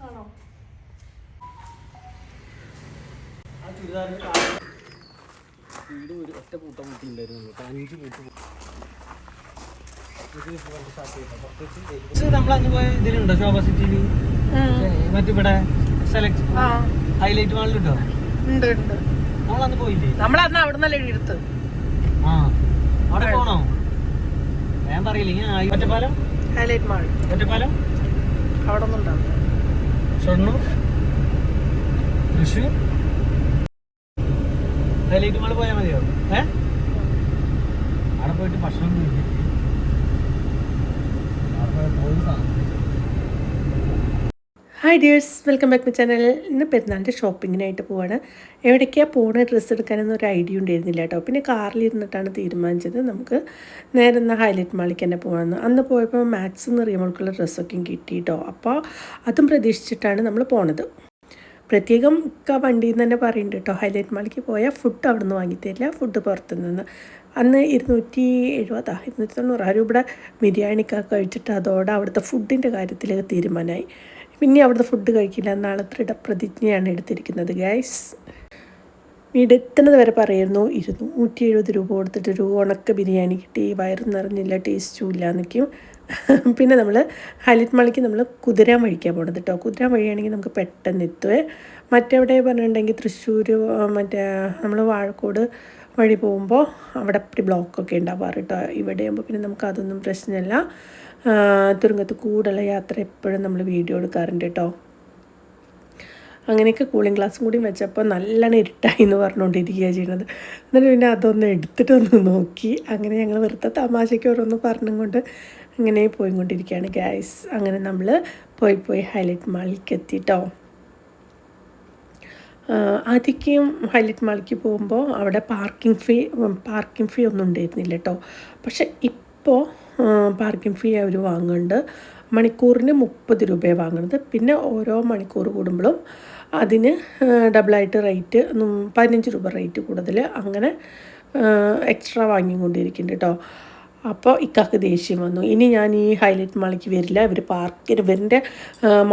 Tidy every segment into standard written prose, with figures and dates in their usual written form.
ആണോ? വീട് ഒരു ഒറ്റ പൂട്ട മുട്ടിണ്ടായിരുന്നു, 5 പൂട്ട്. നമ്മളന്ന് പോയ ഇതിലുണ്ടോ ശോഭ സിറ്റിയില് മറ്റിവിടെ സെലക്ട് ഹൈലൈറ്റ് മാളിലുണ്ടോ? ഉണ്ട് ഉണ്ട്. നമ്മളന്ന് പോയില്ലേ? നമ്മളന്ന് അവിടെ നിന്നല്ലേ എടുത്ത്. ആ അവിടെ പോണോ? ഞാൻ പറയില്ല. ഒറ്റപ്പാലം ഹൈലൈറ്റ് മാൾ, ഒറ്റപ്പാലം അവിടെ ഒന്നുണ്ടാവും. ഷൊർണൂർ, തൃശ്ശൂർ ഹൈലൈറ്റ് മാള് പോയാൽ മതിയോ? അവിടെ പോയിട്ട് ഭക്ഷണം കഴിക്കും. Hi dears, welcome back to channel. ഇന്ന് പെരുന്നാളിൻ്റെ ഷോപ്പിങ്ങിനായിട്ട് പോവാണ്. എവിടേക്കാണ് പോകുന്ന ഡ്രസ്സ് എടുക്കാനൊന്നും ഒരു ഐഡിയ ഉണ്ടായിരുന്നില്ല കേട്ടോ. പിന്നെ കാറിലിരുന്നിട്ടാണ് തീരുമാനിച്ചത് നമുക്ക് നേരെ എന്നാൽ ഹൈലൈറ്റ് മാളിലേക്ക് തന്നെ പോകാമെന്ന്. അന്ന് പോയപ്പോൾ മാക്സിൽ നിന്ന് റിയമോൾക്കുള്ള ഡ്രസ്സൊക്കെയും കിട്ടി കേട്ടോ. അപ്പോൾ അതും പ്രതീക്ഷിച്ചിട്ടാണ് നമ്മൾ പോണത്. പ്രത്യേകം വണ്ടിയിൽ നിന്ന് തന്നെ പറയുന്നുണ്ട് കേട്ടോ, ഹൈലൈറ്റ് മാളിലേക്ക് പോയാൽ ഫുഡ് അവിടെ നിന്ന് വാങ്ങിത്തരില്ല, ഫുഡ് പുറത്തുനിന്ന്. അന്ന് 290 ആ രൂപയുടെ ബിരിയാണിക്കൊക്കെ കഴിച്ചിട്ട് അതോടെ അവിടുത്തെ ഫുഡിൻ്റെ കാര്യത്തിൽ തീരുമാനമായി. പിന്നെ അവിടുത്തെ ഫുഡ് കഴിക്കില്ല, നാളെ ദൃഢപ്രതിജ്ഞയാണ് എടുത്തിരിക്കുന്നത് ഗൈസ്. വീടെത്തുന്നത് വരെ പറയുന്നു 270 രൂപ കൊടുത്തിട്ട് ഒരു ഉണക്ക ബിരിയാണി കിട്ടി, വയറും നിറഞ്ഞില്ല, ടേസ്റ്റും ഇല്ല എന്നൊക്കെയും. പിന്നെ നമ്മൾ ഹൈലൈറ്റ് മാളിക്ക് നമ്മൾ കുതിരാൻ വഴിക്കാൻ പോകണത് കേട്ടോ. കുതിരാൻ വഴിയാണെങ്കിൽ നമുക്ക് പെട്ടെന്ന് എത്തുവേ. മറ്റെവിടെ പറഞ്ഞിട്ടുണ്ടെങ്കിൽ തൃശ്ശൂർ മറ്റേ നമ്മൾ വാഴക്കോട് വഴി പോകുമ്പോൾ അവിടെ ഇപ്പടി ബ്ലോക്കൊക്കെ ഉണ്ടാവാറ് കേട്ടോ. ഇവിടെ ആകുമ്പോൾ പിന്നെ നമുക്ക് അതൊന്നും പ്രശ്നമില്ല. തുരുങ്കത്ത് കൂടുള്ള യാത്ര എപ്പോഴും നമ്മൾ വീഡിയോ എടുക്കാറുണ്ട് കേട്ടോ. അങ്ങനെയൊക്കെ കൂളിംഗ് ഗ്ലാസും കൂടി വെച്ചപ്പോൾ നല്ലോണം ഇരുട്ടായി എന്ന് പറഞ്ഞുകൊണ്ടിരിക്കുകയാണ് ചെയ്യുന്നത്. എന്നിട്ട് പിന്നെ അതൊന്ന് എടുത്തിട്ടൊന്ന് നോക്കി. അങ്ങനെ ഞങ്ങൾ വെറുതെ തമാശയ്ക്ക് ഓരോന്ന് പറഞ്ഞും കൊണ്ട് അങ്ങനെ പോയിക്കൊണ്ടിരിക്കുകയാണ് ഗൈസ്. അങ്ങനെ നമ്മൾ പോയി ഹൈലൈറ്റ് മാളിലേക്ക് എത്തിയിട്ടോ. ആദ്യം ഹൈലൈറ്റ് മാളിലേക്ക് പോകുമ്പോൾ അവിടെ പാർക്കിംഗ് ഫീ ഒന്നും ഉണ്ടായിരുന്നില്ല കേട്ടോ. പക്ഷെ ഇപ്പോൾ പാർക്കിംഗ് ഫീ അവർ വാങ്ങുന്നുണ്ട്. മണിക്കൂറിന് 30 രൂപയാണ് വാങ്ങുന്നത്. പിന്നെ ഓരോ മണിക്കൂർ കൂടുമ്പോഴും അതിന് ഡബിളായിട്ട് റേറ്റ് 15 രൂപ റേറ്റ് കൂടുതൽ അങ്ങനെ എക്സ്ട്രാ വാങ്ങിക്കൊണ്ടിരിക്കുന്നുണ്ട് കേട്ടോ. അപ്പോൾ ഇക്കാക്ക് ദേഷ്യം വന്നു. ഇനി ഞാൻ ഈ ഹൈലൈറ്റ് മാളിലേക്ക് വരില്ല, ഇവരിൻ്റെ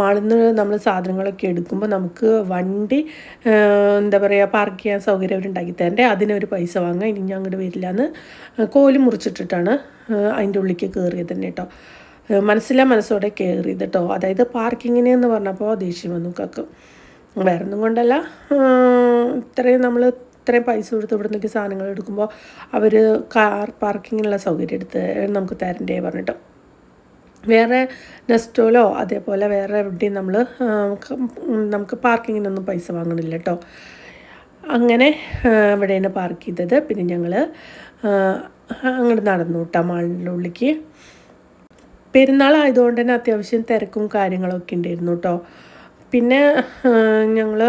മാളിൽ നിന്ന് നമ്മൾ സാധനങ്ങളൊക്കെ എടുക്കുമ്പോൾ നമുക്ക് വണ്ടി എന്താ പറയുക പാർക്ക് ചെയ്യാൻ സൗകര്യം അവരുണ്ടാക്കി തരണ്ടേ, അതിനൊരു പൈസ വാങ്ങാം. ഇനി ഞാൻ അങ്ങോട്ട് വരില്ല എന്ന് കോല് മുറിച്ചിട്ടിട്ടാണ് അതിൻ്റെ ഉള്ളിലേക്ക് കയറിയത് തന്നെ കേട്ടോ. മനസ്സോടെ കയറിയത് കേട്ടോ. അതായത് പാർക്കിങ്ങിന് എന്ന് പറഞ്ഞപ്പോൾ ദേഷ്യം വന്നു ഇക്കാക്ക്. വേറെ ഒന്നും കൊണ്ടല്ല, ഇത്രയും പൈസ കൊടുത്ത് ഇവിടെ നിന്നൊക്കെ സാധനങ്ങൾ എടുക്കുമ്പോൾ അവർ കാർ പാർക്കിങ്ങിനുള്ള സൗകര്യം എടുത്ത് നമുക്ക് തരണ്ടേ പറഞ്ഞിട്ട്. വേറെ നെസ്റ്റോലോ അതേപോലെ വേറെ എവിടെയും നമുക്ക് പാർക്കിങ്ങിനൊന്നും പൈസ വാങ്ങണില്ല കേട്ടോ. അങ്ങനെ ഇവിടെയാണ് പാർക്ക് ചെയ്തത്. പിന്നെ ഞങ്ങൾ അങ്ങോട്ട് നടന്നു കേട്ടോ മാളിൻ്റെ ഉള്ളിലേക്ക്. പെരുന്നാളായതുകൊണ്ട് തന്നെ അത്യാവശ്യം തിരക്കും കാര്യങ്ങളൊക്കെ ഉണ്ടായിരുന്നു കേട്ടോ. പിന്നെ ഞങ്ങൾ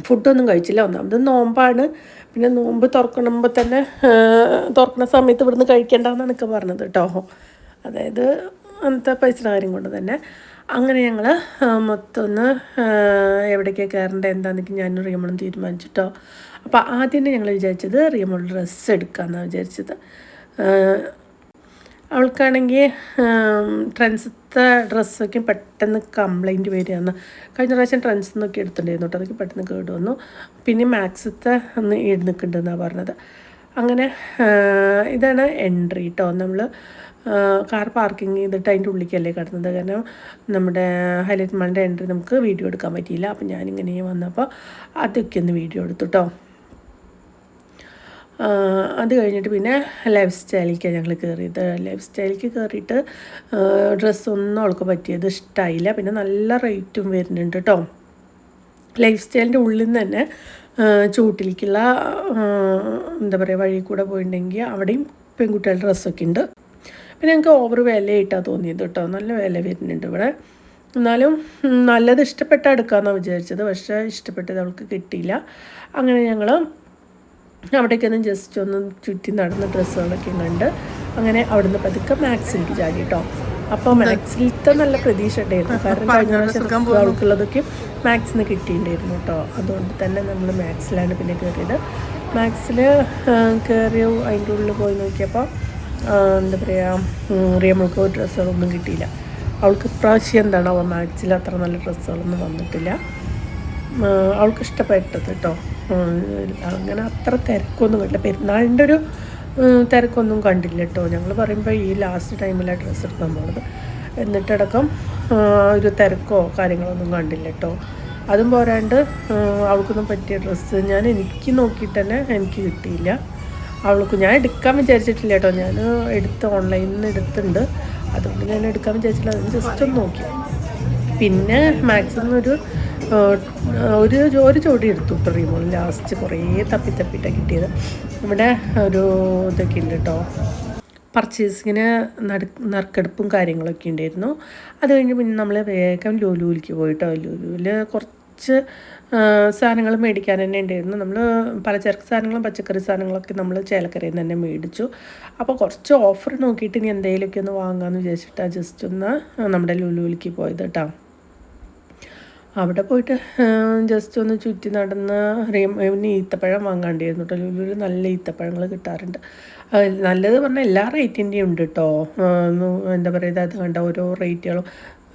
ഫുഡൊന്നും കഴിച്ചില്ല. ഒന്നാമത് നോമ്പാണ്. പിന്നെ നോമ്പ് തുറക്കണ സമയത്ത് ഇവിടുന്ന് കഴിക്കേണ്ടെന്നാണ് എനിക്ക് പറഞ്ഞത് കേട്ടോ. അതായത് അന്നത്തെ പൈസ കാര്യം കൊണ്ട് തന്നെ. അങ്ങനെ ഞങ്ങൾ മൊത്തം ഒന്ന് എവിടേക്കാണ് കയറേണ്ടത് എന്താണെന്നൊക്കെ ഞാനും റിയമോളും തീരുമാനിച്ചിട്ടോ. അപ്പോൾ ആദ്യം തന്നെ ഞങ്ങൾ വിചാരിച്ചത് റിയമോൾ ഡ്രസ്സ് എടുക്കാമെന്നാണ് വിചാരിച്ചത്. അവൾക്കാണെങ്കിൽ ട്രെൻഡ്സത്തെ ഡ്രസ്സൊക്കെ പെട്ടെന്ന് കംപ്ലൈൻറ്റ് വരികയെന്ന്. കഴിഞ്ഞ പ്രാവശ്യം ട്രെൻഡ്സിൽ നിന്നൊക്കെ എടുത്തിട്ടുണ്ടായിരുന്നു കേട്ടോ. അതൊക്കെ പെട്ടെന്ന് കേട് വന്നു. പിന്നെ മാക്സത്തെ അന്ന് നിൽക്കുന്നുണ്ടെന്നാണ് പറഞ്ഞത്. അങ്ങനെ ഇതാണ് എൻട്രി കേട്ടോ. നമ്മൾ കാർ പാർക്കിങ് ചെയ്തിട്ട് അതിൻ്റെ ഉള്ളിലേക്കല്ലേ കിടന്നത്. കാരണം നമ്മുടെ ഹൈലൈറ്റ് മാളിൻ്റെ എൻട്രി നമുക്ക് വീഡിയോ എടുക്കാൻ പറ്റിയില്ല. അപ്പം ഞാനിങ്ങനെ വന്നപ്പോൾ അതൊക്കെ ഒന്ന് വീഡിയോ എടുത്തു കേട്ടോ. അത് കഴിഞ്ഞിട്ട് പിന്നെ ലൈഫ് സ്റ്റൈലിലേക്കാണ് ഞങ്ങൾ കയറിയത്. ലൈഫ് സ്റ്റൈലിലേക്ക് കയറിയിട്ട് ഡ്രസ്സൊന്നും അവൾക്ക് പറ്റിയത് ഇഷ്ടമായില്ല. പിന്നെ നല്ല റേറ്റും വരുന്നുണ്ട് കേട്ടോ. ലൈഫ് സ്റ്റൈലിൻ്റെ ഉള്ളിൽ നിന്ന് തന്നെ ചൂട്ടിലേക്കുള്ള എന്താ പറയുക വഴി കൂടെ പോയിട്ടുണ്ടെങ്കിൽ അവിടെയും പെൺകുട്ടികളുടെ ഡ്രസ്സൊക്കെ ഉണ്ട്. പിന്നെ ഞങ്ങൾക്ക് ഓവർ വിലയായിട്ടാണ് തോന്നിയത് കേട്ടോ. നല്ല വില വരുന്നുണ്ട് ഇവിടെ. എന്നാലും നല്ലത് ഇഷ്ടപ്പെട്ടാൽ എടുക്കാമെന്നാണ് വിചാരിച്ചത്. പക്ഷേ ഇഷ്ടപ്പെട്ടത് അവൾക്ക് കിട്ടിയില്ല. അങ്ങനെ ഞങ്ങൾ അവിടേക്കൊന്നും ജസ്റ്റ് ഒന്ന് ചുറ്റി നടന്ന് ഡ്രസ്സുകളൊക്കെ കണ്ട് അങ്ങനെ അവിടുന്ന് പതുക്കെ മാക്സിലേക്ക് ചാടി കേട്ടോ. അപ്പോൾ മാക്സിലത്തെ നല്ല പ്രതീക്ഷ ഉണ്ടായിരുന്നു. കാരണം കഴിഞ്ഞ പ്രാവശ്യം അവൾക്കുള്ളതൊക്കെ മാക്സിന് കിട്ടിയിട്ടുണ്ടായിരുന്നു കേട്ടോ. അതുകൊണ്ട് തന്നെ നമ്മൾ മാക്സിലാണ് പിന്നെ കയറിയത്. മാക്സിൽ കയറി അതിൻ്റെ ഉള്ളിൽ പോയി നോക്കിയപ്പോൾ എന്താ പറയുക റിയമോൾക്ക് ഡ്രസ്സുകളൊന്നും കിട്ടിയില്ല. അവൾക്ക് ഇപ്രാവശ്യം എന്താണോ മാക്സിൽ അത്ര നല്ല ഡ്രസ്സുകളൊന്നും വന്നിട്ടില്ല. അവൾക്ക് ഇഷ്ടപ്പെട്ടത് കേട്ടോ. അങ്ങനെ അത്ര തിരക്കൊന്നും കണ്ടില്ല. പെരുന്നാളിൻ്റെ ഒരു തിരക്കൊന്നും കണ്ടില്ല കേട്ടോ. ഞങ്ങൾ പറയുമ്പോൾ ഈ ലാസ്റ്റ് ടൈമിലാണ് ഡ്രസ്സ് എടുക്കാൻ പോകുന്നത്. എന്നിട്ടടക്കം ഒരു തിരക്കോ കാര്യങ്ങളൊന്നും കണ്ടില്ല കേട്ടോ. അതും പോരാണ്ട് അവൾക്കൊന്നും പറ്റിയ ഡ്രസ്സ് എനിക്ക് നോക്കിയിട്ട് തന്നെ എനിക്ക് കിട്ടിയില്ല. അവൾക്ക് ഞാൻ എടുക്കാൻ വിചാരിച്ചിട്ടില്ല കേട്ടോ. ഞാൻ ഓൺലൈനിൽ നിന്ന് എടുത്തിട്ടുണ്ട്. അതുകൊണ്ട് ഞാൻ എടുക്കാൻ വിചാരിച്ചില്ല. അതിന് ജസ്റ്റ് ഒന്ന് നോക്കി. പിന്നെ മാക്സിമം ഒരു ജോഡി എടുത്തു കേട്ടോ റീമോൾ. ലാസ്റ്റ് കുറേ തപ്പിയിട്ടാണ് കിട്ടിയത്. ഇവിടെ ഒരു ഇതൊക്കെ ഉണ്ട് കേട്ടോ, പർച്ചേസിങ്ങിന് നറുക്കെടുപ്പും കാര്യങ്ങളൊക്കെ ഉണ്ടായിരുന്നു. അത് കഴിഞ്ഞ് പിന്നെ നമ്മൾ വേഗം ലുലുവിലേക്ക് പോയിട്ടോ. ലുലുവിൽ കുറച്ച് സാധനങ്ങൾ മേടിക്കാൻ തന്നെ ഉണ്ടായിരുന്നു. നമ്മൾ പലചരക്ക് സാധനങ്ങളും പച്ചക്കറി സാധനങ്ങളൊക്കെ നമ്മൾ ചേലക്കരയിൽ നിന്ന് തന്നെ മേടിച്ചു. അപ്പോൾ കുറച്ച് ഓഫർ നോക്കിയിട്ട് ഇനി എന്തെങ്കിലുമൊക്കെ ഒന്ന് വാങ്ങാമെന്ന് വിചാരിച്ചിട്ടാണ് ജസ്റ്റ് ഒന്ന് നമ്മുടെ ലുലുവിലേക്ക് പോയത് കേട്ടോ. അവിടെ പോയിട്ട് ജസ്റ്റ് ഒന്ന് ചുറ്റി നടന്ന് പിന്നെ ഈത്തപ്പഴം വാങ്ങാണ്ടിരുന്നു കേട്ടോ. ലുലുവിൽ നല്ല ഈത്തപ്പഴങ്ങൾ കിട്ടാറുണ്ട്. നല്ലത് പറഞ്ഞാൽ എല്ലാ റേറ്റിൻ്റെയും ഉണ്ട് കേട്ടോ. എന്താ പറയുക, അത് കണ്ട ഓരോ റേറ്റുകളും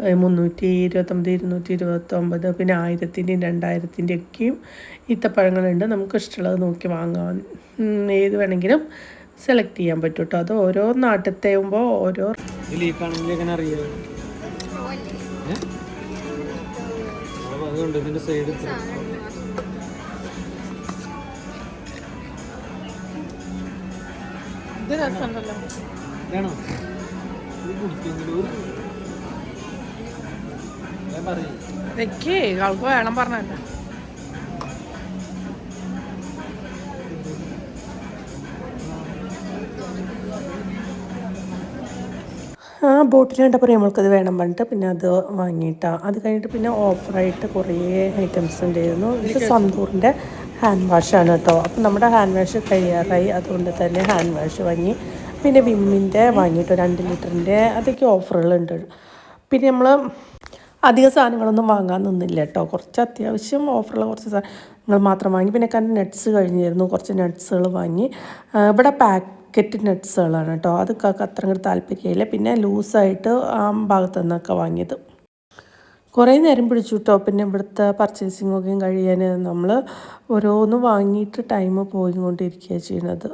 329, 229, പിന്നെ 1000-ൻ്റെയും 2000-ൻ്റെയും ഒക്കെയും ഈത്തപ്പഴങ്ങളുണ്ട്. നമുക്ക് ഇഷ്ടമുള്ളത് നോക്കി വാങ്ങാൻ ഏത് വേണമെങ്കിലും സെലക്ട് ചെയ്യാൻ പറ്റും കേട്ടോ. അത് ഓരോ നാട്ടിലത്തെയുമ്പോൾ ഓരോ അതുകൊണ്ട് ഇതിൻ്റെ സൈഡ് ഇത് രസമുണ്ടല്ലോ. വേണോ വെക്കേ ആൾക്ക് വേണം പറഞ്ഞല്ലോ. ആ ബോട്ടിൽ കണ്ടപ്പോൾ നമ്മൾക്കത് വേണം പറഞ്ഞിട്ട് പിന്നെ അത് വാങ്ങിയിട്ടാണ്. അത് കഴിഞ്ഞിട്ട് പിന്നെ ഓഫറായിട്ട് കുറേ ഐറ്റംസ് ഉണ്ടായിരുന്നു. ഇത് സന്തൂറിൻ്റെ ഹാൻഡ് വാഷാണ് കേട്ടോ. അപ്പം നമ്മുടെ ഹാൻഡ് വാഷ് കഴിയാറായി, അതുകൊണ്ട് തന്നെ ഹാൻഡ് വാഷ് വാങ്ങി. പിന്നെ വിമ്മിൻ്റെ വാങ്ങിയിട്ട് 2 ലിറ്ററിൻ്റെ അതൊക്കെ ഓഫറുകളുണ്ട്. പിന്നെ നമ്മൾ അധിക സാധനങ്ങളൊന്നും വാങ്ങാൻ നിന്നില്ല കേട്ടോ. കുറച്ച് അത്യാവശ്യം ഓഫറുള്ള കുറച്ച് സാധനങ്ങൾ മാത്രം വാങ്ങി. പിന്നെ കാരണം നട്ട്സ് കഴിഞ്ഞിരുന്നു, കുറച്ച് നട്ട്സുകൾ വാങ്ങി. ഇവിടെ പാക്കറ്റ് നട്ട്സുകളാണ് കേട്ടോ. അതൊക്കെ അത്ര അങ്ങോട്ട് താല്പര്യമില്ല. പിന്നെ ലൂസായിട്ട് ആ ഭാഗത്തു നിന്നൊക്കെ വാങ്ങിയത്. കുറേ നേരം പിടിച്ചു കേട്ടോ. പിന്നെ ഇവിടുത്തെ പർച്ചേസിങ്ങൊക്കെയും കഴിയാൻ നമ്മൾ ഓരോന്ന് വാങ്ങിയിട്ട് ടൈം പോയിക്കൊണ്ടിരിക്കുകയാണ് ചെയ്യുന്നത്.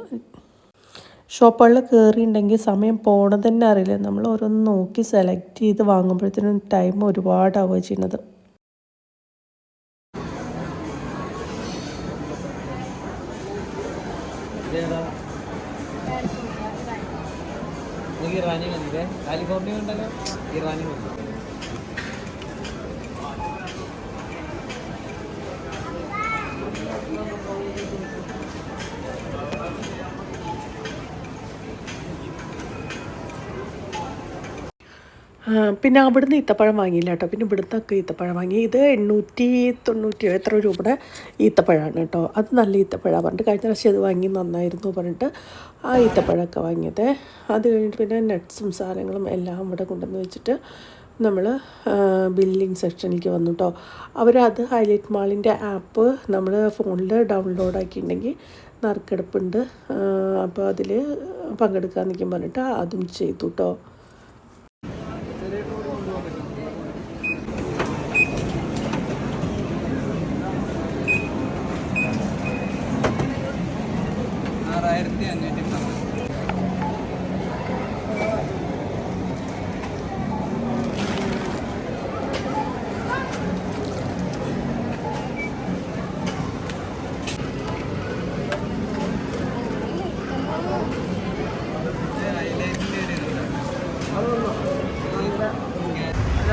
ഷോപ്പുകളിൽ കയറിയിട്ടുണ്ടെങ്കിൽ സമയം പോണത് തന്നെ അറിയില്ല. നമ്മൾ ഓരോന്ന് നോക്കി സെലക്ട് ചെയ്ത് വാങ്ങുമ്പോഴത്തേനും ടൈം ഒരുപാടാവുകയാണ് ചെയ്യുന്നത്. ഇറാനി വന്നില്ലേ, കാലിഫോർണിയ ഉണ്ടല്ലോ, ഇറാനി വന്നു. പിന്നെ അവിടുന്ന് ഈത്തപ്പഴം വാങ്ങിയില്ല കേട്ടോ. പിന്നെ ഇവിടുന്നൊക്കെ ഈത്തപ്പഴം വാങ്ങി. ഇത് 890 എത്ര രൂപയുടെ ഈത്തപ്പഴമാണ് കേട്ടോ. അത് നല്ല ഈത്തപ്പഴമാണ് പറഞ്ഞിട്ട് കഴിഞ്ഞ പ്രാവശ്യം അത് വാങ്ങി നന്നായിരുന്നു പറഞ്ഞിട്ട് ആ ഈത്തപ്പഴമൊക്കെ വാങ്ങിയത്. അത് കഴിഞ്ഞിട്ട് പിന്നെ നട്ട്സും സാധനങ്ങളും എല്ലാം ഇവിടെ കൊണ്ടുവന്ന് വെച്ചിട്ട് നമ്മൾ ബില്ലിംഗ് സെക്ഷനിലേക്ക് വന്നു കേട്ടോ. അവരത് ഹൈലൈറ്റ് മാളിൻ്റെ ആപ്പ് നമ്മൾ ഫോണിൽ ഡൗൺലോഡ് ആക്കിയിട്ടുണ്ടെങ്കിൽ നറുക്കെടുപ്പുണ്ട്, അപ്പോൾ അതിൽ പങ്കെടുക്കാമെന്നൊക്കെ പറഞ്ഞിട്ട് അതും ചെയ്തു കേട്ടോ.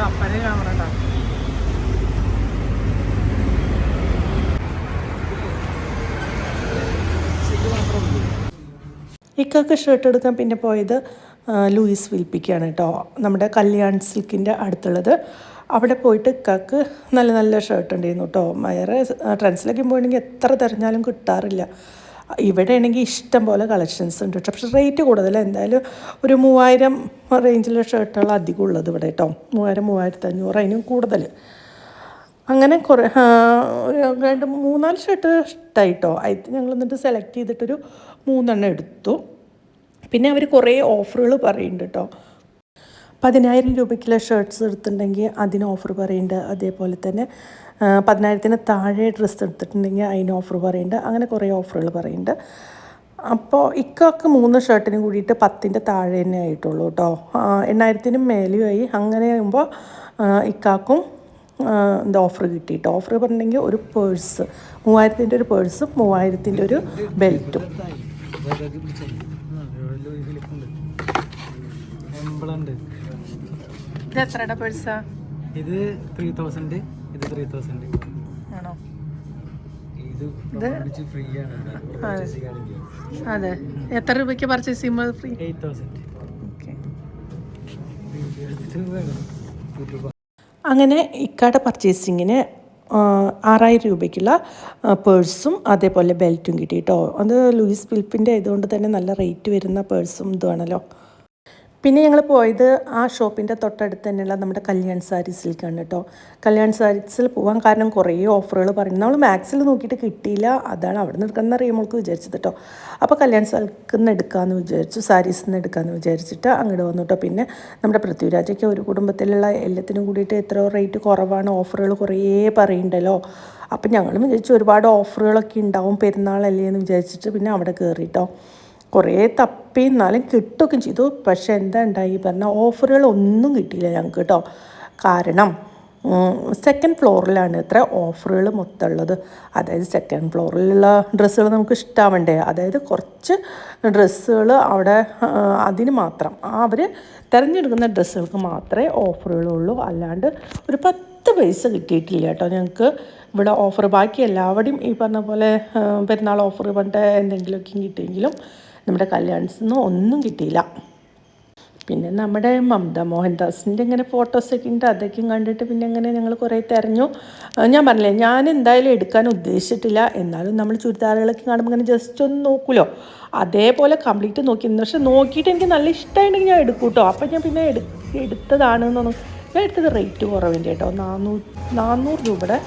അപ്പനെ ക്യാമറ ഉണ്ടാവും. ഇക്കൊക്കെ ഷർട്ട് എടുക്കാൻ പിന്നെ പോയത് ലൂയിസ് വിൽപ്പിക്കാണ് കേട്ടോ. നമ്മുടെ കല്യാൺ സിൽക്കിൻ്റെ അടുത്തുള്ളത്. അവിടെ പോയിട്ട് ഇക്കാക്ക് നല്ല നല്ല ഷർട്ട് ഉണ്ടായിരുന്നു കേട്ടോ. വേറെ ട്രെൻഡ്സിലൊക്കെ പോയിട്ടുണ്ടെങ്കിൽ എത്ര തിരഞ്ഞാലും കിട്ടാറില്ല. ഇവിടെ ആണെങ്കിൽ ഇഷ്ടം പോലെ കളക്ഷൻസ് ഉണ്ട് കേട്ടോ. പക്ഷേ റേറ്റ് കൂടുതൽ. എന്തായാലും ഒരു 3000 റേഞ്ചിലെ ഷർട്ടുകൾ അധികം ഉള്ളത് ഇവിടെ കേട്ടോ. 3000, 3500 അതിനും കൂടുതൽ. അങ്ങനെ കുറേ ഒരു 2-3-4 ഷർട്ട് ഇഷ്ടമായിട്ടോ. അതിൽ ഞങ്ങൾ എന്നിട്ട് സെലക്ട് ചെയ്തിട്ടൊരു 3 എടുത്തു. പിന്നെ അവർ കുറേ ഓഫറുകൾ പറയുന്നുണ്ട് കേട്ടോ. 10,000 രൂപയ്ക്കുള്ള ഷർട്ട്സ് എടുത്തിട്ടുണ്ടെങ്കിൽ അതിന് ഓഫർ പറയുന്നുണ്ട്. അതേപോലെ തന്നെ 10,000-ന് താഴെ ഡ്രസ്സ് എടുത്തിട്ടുണ്ടെങ്കിൽ അതിന് ഓഫർ പറയുന്നുണ്ട്. അങ്ങനെ കുറേ ഓഫറുകൾ പറയുന്നുണ്ട്. അപ്പോൾ ഇക്കൊക്കെ 3 ഷർട്ടിനും കൂടിയിട്ട് 10-ൻ്റെ താഴെ തന്നെ ആയിട്ടുള്ളൂ കേട്ടോ. 8,000-നും മേലെയായി. അങ്ങനെ ആകുമ്പോൾ ഇക്കാക്കും എന്താ ഓഫർ കിട്ടിയിട്ട് ഓഫർ പറഞ്ഞിട്ടുണ്ടെങ്കിൽ ഒരു പേഴ്സ് 3,000-ൻ്റെ ഒരു പേഴ്സും 3,000-ൻ്റെ ഒരു ബെൽറ്റും. ഇത് എത്രയുടെ പേഴ്സാ? ഇത് 3,000, ഇത് 3,000 ആണോ? ഇത് ഫ്രീ ആണ്. അതെ, എത്ര രൂപയ്ക്ക് പർച്ചേസ് ചെയ്യുമ്പോൾ ഫ്രീ? 8,000. അങ്ങനെ ഇക്കാടെ പർച്ചേസിങ്ങിന് 6,000 രൂപയ്ക്കുള്ള പേഴ്സും അതേപോലെ ബെൽറ്റും കിട്ടി കേട്ടോ. അത് ലൂയിസ് ഫിലിപ്പിൻ്റെ ആയതുകൊണ്ട് തന്നെ നല്ല റേറ്റ് വരുന്ന പേഴ്സും ഇതുവാണല്ലോ. പിന്നെ ഞങ്ങൾ പോയത് ആ ഷോപ്പിൻ്റെ തൊട്ടടുത്ത് തന്നെയുള്ള നമ്മുടെ കല്യാൺ സാരീസിലേക്കാണ് കേട്ടോ. കല്യാൺ സാരീസിൽ പോകാൻ കാരണം കുറേ ഓഫറുകൾ പറയുന്നു. നമ്മൾ മാക്സിൽ നോക്കിയിട്ട് കിട്ടിയില്ല, അതാണ് അവിടെ നിന്ന് എടുക്കാമെന്ന് അറിയുമ്പോൾക്ക് വിചാരിച്ചത് കേട്ടോ. അപ്പോൾ കല്യാൺ സാരിക്ക് നിന്ന് എടുക്കാമെന്ന് വിചാരിച്ചു, സാരീസിൽ നിന്ന് എടുക്കാമെന്ന് വിചാരിച്ചിട്ട് അങ്ങോട്ട് വന്നു കേട്ടോ. പിന്നെ നമ്മുടെ പൃഥ്വിരാജൊക്കെ ഒരു കുടുംബത്തിലുള്ള എല്ലാത്തിനും കൂടിയിട്ട് എത്രയോ റേറ്റ് കുറവാണ്, ഓഫറുകൾ കുറേ പറയുന്നുണ്ടല്ലോ. അപ്പം ഞങ്ങളും വിചാരിച്ചു ഒരുപാട് ഓഫറുകളൊക്കെ ഉണ്ടാവും പെരുന്നാളല്ലേ എന്ന് വിചാരിച്ചിട്ട് പിന്നെ അവിടെ കയറിയിട്ടോ. കുറേ തപ്പി എന്നാലും കിട്ടുകയൊക്കെ ചെയ്തു. പക്ഷേ എന്താ ഉണ്ടായി പറഞ്ഞാൽ ഓഫറുകളൊന്നും കിട്ടിയില്ല ഞങ്ങൾക്ക് കേട്ടോ. കാരണം സെക്കൻഡ് ഫ്ലോറിലാണ് ഇത്ര ഓഫറുകൾ മൊത്തം ഉള്ളത്. അതായത് സെക്കൻഡ് ഫ്ലോറിലുള്ള ഡ്രസ്സുകൾ നമുക്ക് ഇഷ്ടാവണ്ടേ. അതായത് കുറച്ച് ഡ്രസ്സുകൾ അവിടെ അതിന് മാത്രം അവർ തിരഞ്ഞെടുക്കുന്ന ഡ്രസ്സുകൾക്ക് മാത്രമേ ഓഫറുകളുള്ളൂ. അല്ലാണ്ട് ഒരു 10 പൈസ കിട്ടിയിട്ടില്ല കേട്ടോ ഞങ്ങൾക്ക് ഇവിടെ ഓഫർ. ബാക്കി എല്ലാവരുടെയും ഈ പറഞ്ഞ പോലെ പെരുന്നാൾ ഓഫർ പണ്ട് എന്തെങ്കിലുമൊക്കെ കിട്ടിയെങ്കിലും നമ്മുടെ കല്യാണത്തിനൊന്നും ഒന്നും കിട്ടിയില്ല. പിന്നെ നമ്മുടെ മമത മോഹൻദാസിൻ്റെ ഇങ്ങനെ ഫോട്ടോസൊക്കെ ഉണ്ട്, അതൊക്കെയും കണ്ടിട്ട് പിന്നെ ഇങ്ങനെ ഞങ്ങൾ കുറേ തിരഞ്ഞു. ഞാൻ പറഞ്ഞില്ലേ, ഞാൻ എന്തായാലും എടുക്കാൻ ഉദ്ദേശിച്ചിട്ടില്ല. എന്നാലും നമ്മൾ ചുരിദാറുകളൊക്കെ കാണുമ്പോൾ ഇങ്ങനെ ജസ്റ്റ് ഒന്ന് നോക്കുമല്ലോ, അതേപോലെ കംപ്ലീറ്റ് നോക്കി. പക്ഷെ നോക്കിയിട്ട് എനിക്ക് നല്ല ഇഷ്ടമായിട്ടുണ്ടെങ്കിൽ ഞാൻ എടുക്കും കേട്ടോ. അപ്പം ഞാൻ പിന്നെ എടുത്തതാണെന്നൊന്നും ഞാൻ എടുത്തത് റേറ്റ് കുറവിൻ്റെ കേട്ടോ. 400 രൂപയുടെ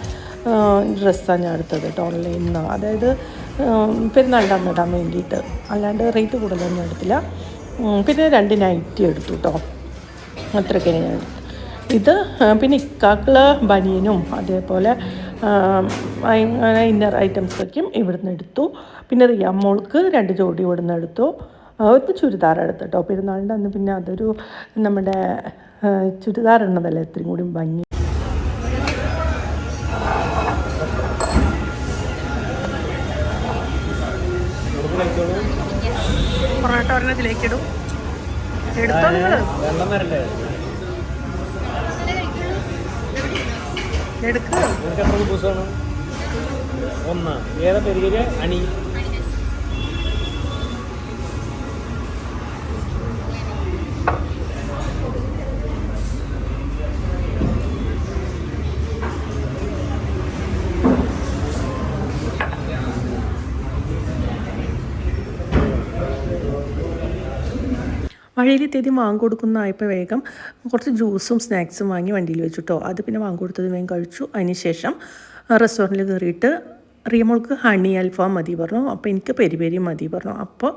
ഡ്രസ്സാണ് ഞാൻ എടുത്തത് കേട്ടോ ഓൺലൈനിൽ നിന്ന്. അതായത് പെരുന്നാളിൻ്റെ അന്ന് ഇടാൻ വേണ്ടിയിട്ട്, അല്ലാണ്ട് റേറ്റ് കൂടുതലൊന്നും ഞാൻ എടുത്തില്ല. പിന്നെ 2 നൈറ്റി എടുത്തു കേട്ടോ, അത്രയ്ക്കാണ് ഞാൻ എടുത്തത്. ഇത് പിന്നെ ഇക്കാക്കുള്ള ബനിയനും അതേപോലെ ഇന്നർ ഐറ്റംസൊക്കെയും ഇവിടുന്ന് എടുത്തു. പിന്നെ റിയാമോൾക്ക് 2 ജോഡി ഇവിടുന്ന് എടുത്തു. ഒരു ചുരിദാർ എടുത്തു കേട്ടോ പെരുന്നാളിൻ്റെ അന്ന്. പിന്നെ അതൊരു നമ്മുടെ ചുരിദാർ ഇടുന്നതല്ലേ ഇത്രയും കൂടി ഭംഗി. പൊറോട്ട ഒരെണ്ണത്തിലേക്ക് ഇടും, എടുത്തോ നിങ്ങൾ, എടുക്ക്. ഏതാ പെരിയ അണി? വഴിയിലെത്തിയത് വാങ്ങിക്കൊടുക്കുന്നതായപ്പോൾ വേഗം കുറച്ച് ജ്യൂസും സ്നാക്സും വാങ്ങി വണ്ടിയിൽ വെച്ചിട്ടോ. അത് പിന്നെ വാങ്ങിക്കൊടുത്തത് വേഗം കഴിച്ചു. അതിന് ശേഷം റെസ്റ്റോറൻറ്റിൽ കയറിയിട്ട് റിയമോൾക്ക് ഹണി അൽഫാം മതി പറഞ്ഞു. അപ്പോൾ എനിക്ക് പെരി പെരി മതി പറഞ്ഞു. അപ്പോൾ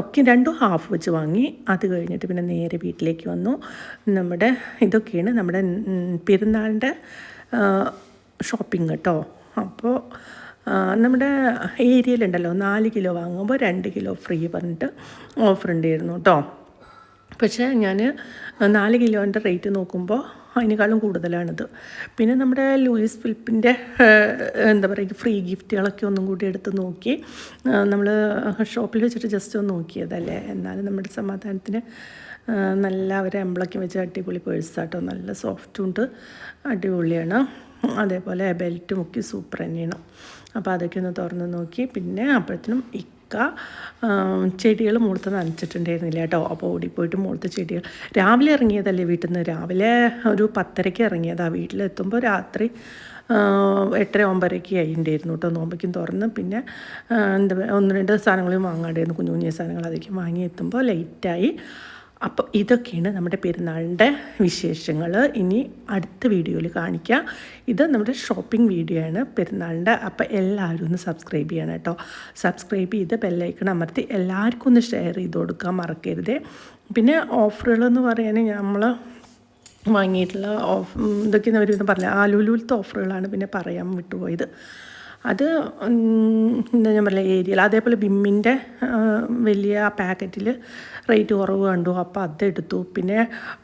ഒക്കെ 2 ഹാഫ് വെച്ച് വാങ്ങി. അത് കഴിഞ്ഞിട്ട് പിന്നെ നേരെ വീട്ടിലേക്ക് വന്നു. നമ്മുടെ ഇതൊക്കെയാണ് നമ്മുടെ പെരുന്നാളിൻ്റെ ഷോപ്പിംഗ് കേട്ടോ. അപ്പോൾ നമ്മുടെ ഏരിയയിലുണ്ടല്ലോ 4 കിലോ വാങ്ങുമ്പോൾ 2 കിലോ ഫ്രീ പറഞ്ഞിട്ട് ഓഫർ ഉണ്ടായിരുന്നു കേട്ടോ. പക്ഷേ ഞാൻ 4 കിലോൻ്റെ റേറ്റ് നോക്കുമ്പോൾ അതിനേക്കാളും കൂടുതലാണിത്. പിന്നെ നമ്മുടെ ലൂയിസ് ഫിലിപ്പിൻ്റെ എന്താ പറയുക ഫ്രീ ഗിഫ്റ്റുകളൊക്കെ ഒന്നും കൂടി എടുത്ത് നോക്കി. നമ്മൾ ഷോപ്പിൽ വെച്ചിട്ട് ജസ്റ്റ് ഒന്ന് നോക്കിയതല്ലേ, എന്നാലും നമ്മുടെ സമാധാനത്തിന് നല്ല ഒരു എംബ്ലൊക്കെ വെച്ച് അടിപൊളി പേഴ്സാട്ടോ. നല്ല സോഫ്റ്റും ഉണ്ട്, അടിപൊളിയാണ്. അതേപോലെ ബെൽറ്റ് മുക്കി സൂപ്പർ തന്നെയാണ്. അപ്പോൾ അതൊക്കെ ഒന്ന് തുറന്ന് നോക്കി. പിന്നെ അപ്പോഴത്തേനും ചെടികൾ മുളത്ത് നനച്ചിട്ടുണ്ടായിരുന്നില്ല കേട്ടോ. അപ്പോൾ ഓടിപ്പോയിട്ട് മുളത്ത് ചെടികൾ രാവിലെ ഇറങ്ങിയതല്ലേ വീട്ടിൽ നിന്ന്. രാവിലെ ഒരു 10:30 ഇറങ്ങിയതാണ്. വീട്ടിലെത്തുമ്പോൾ രാത്രി 8-9 ആയിട്ടുണ്ടായിരുന്നു കേട്ടോ. നോമ്പയ്ക്കും തുറന്ന് പിന്നെ എന്താ 1-2 സാധനങ്ങളും വാങ്ങാണ്ടായിരുന്നു, കുഞ്ഞു കുഞ്ഞു സാധനങ്ങൾ. അതൊക്കെ വാങ്ങി എത്തുമ്പോൾ ലേറ്റായി. അപ്പോൾ ഇതൊക്കെയാണ് നമ്മുടെ പെരുന്നാളിൻ്റെ വിശേഷങ്ങൾ. ഇനി അടുത്ത വീഡിയോയിൽ കാണിക്കാം. ഇത് നമ്മുടെ ഷോപ്പിംഗ് വീഡിയോ ആണ് പെരുന്നാളിൻ്റെ. അപ്പോൾ എല്ലാവരും ഒന്ന് സബ്സ്ക്രൈബ് ചെയ്യണം കേട്ടോ. സബ്സ്ക്രൈബ് ചെയ്ത് ബെല്ലൈക്കൺ അമർത്തി എല്ലാവർക്കും ഒന്ന് ഷെയർ ചെയ്ത് കൊടുക്കാൻ മറക്കരുത്. പിന്നെ ഓഫറുകളെന്ന് പറയാൻ നമ്മൾ വാങ്ങിയിട്ടുള്ള ഇതൊക്കെ ഒരു പറഞ്ഞില്ല, ആലുലൂലത്തെ ഓഫറുകളാണ് പിന്നെ പറയാൻ വിട്ടുപോയത്. അത് എന്താ ഞാൻ പറയുക, ഏരിയയിൽ അതേപോലെ വിമ്മിൻ്റെ വലിയ പാക്കറ്റിൽ റേറ്റ് കുറവ് കണ്ടു, അപ്പോൾ അതെടുത്തു. പിന്നെ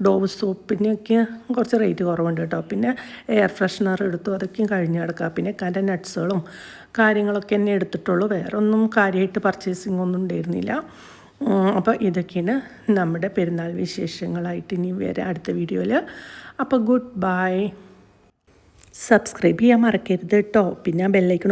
ഡോവ് സോപ്പിനൊക്കെ കുറച്ച് റേറ്റ് കുറവുണ്ട് കേട്ടോ. പിന്നെ എയർ ഫ്രഷ്നർ എടുത്തു, അതൊക്കെയും കഴിഞ്ഞ് കിടക്കുക. പിന്നെ കൻ്റെ നട്ട്സുകളും കാര്യങ്ങളൊക്കെ തന്നെ എടുത്തിട്ടുള്ളൂ. വേറെ ഒന്നും കാര്യമായിട്ട് പർച്ചേസിങ് ഒന്നും ഉണ്ടായിരുന്നില്ല. അപ്പോൾ ഇതൊക്കെയാണ് നമ്മുടെ പെരുന്നാൾ വിശേഷങ്ങളായിട്ട് ഇനി വരെ അടുത്ത വീഡിയോയിൽ. അപ്പോൾ ഗുഡ് ബൈ. സബ്സ്ക്രൈബ് ചെയ്യാൻ മറക്കരുത് കേട്ടോ. പിന്നെ ബെല്ലൈക്കൺ